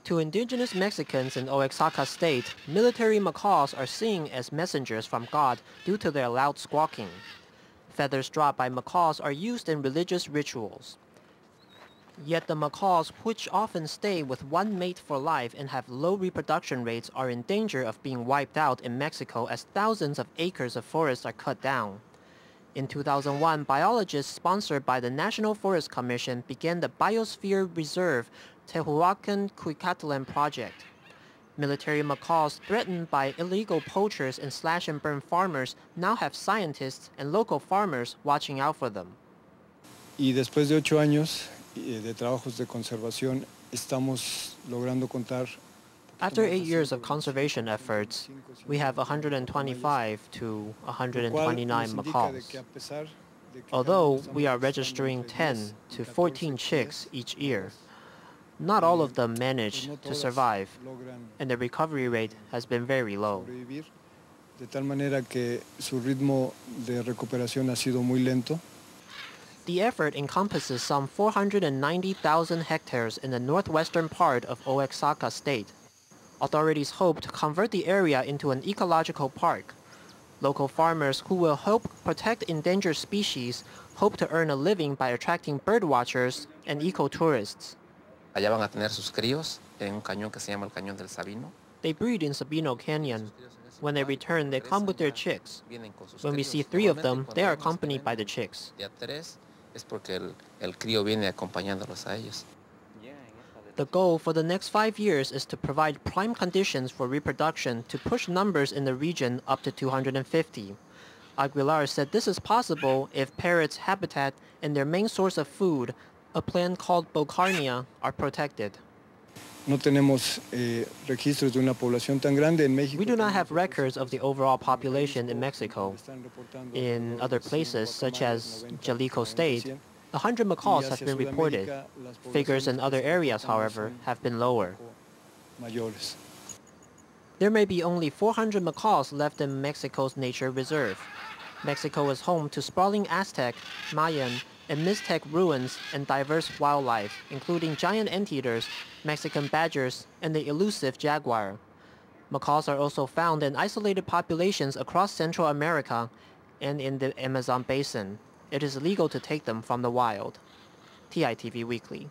To indigenous Mexicans in Oaxaca State, military macaws are seen as messengers from God due to their loud squawking. Feathers dropped by macaws are used in religious rituals. Yet the macaws, which often stay with one mate for life and have low reproduction rates, are in danger of being wiped out in Mexico as thousands of acres of forest are cut down. In 2001, biologists sponsored by the National Forest Commission began the Biosphere Reserve Tehuacan-Cuicatlan project. Military macaws threatened by illegal poachers and slash-and-burn farmers now have scientists and local farmers watching out for them. Y después de 8 años de trabajos de conservación, estamos logrando contar. After 8 years of conservation efforts, we have 125 to 129 macaws. Although we are registering 10 to 14 chicks each year, not all of them manage to survive, and the recovery rate has been very low. De tal manera que su ritmo de recuperación ha sido muy lento. The effort encompasses some 490,000 hectares in the northwestern part of Oaxaca State. Authorities hope to convert the area into an ecological park. Local farmers who will help protect endangered species hope to earn a living by attracting birdwatchers and eco-tourists. Allá van a tener sus críos en un cañón que se llama el Cañón del Sabino. They breed in Sabino Canyon. When they return, they come with their chicks. When we see 3 of them, they are accompanied by the chicks. Es porque el crío viene acompañándolos a ellos. The goal for the next 5 years is to provide prime conditions for reproduction to push numbers in the region up to 250. Aguilar said this is possible if parrots' habitat and their main source of food, a plant called Bocarnia, are protected. No tenemos registros de una población tan grande en México. We do not have records of the overall population in Mexico. In other places, such as Jalisco State, 100 macaws have been reported. Figures in other areas, however, have been lower. There may be only 400 macaws left in Mexico's nature reserve. Mexico is home to sprawling Aztec, Mayan, and Mixtec ruins and diverse wildlife, including giant anteaters, Mexican badgers, and the elusive jaguar. Macaws are also found in isolated populations across Central America and in the Amazon basin. It is illegal to take them from the wild. TITV Weekly.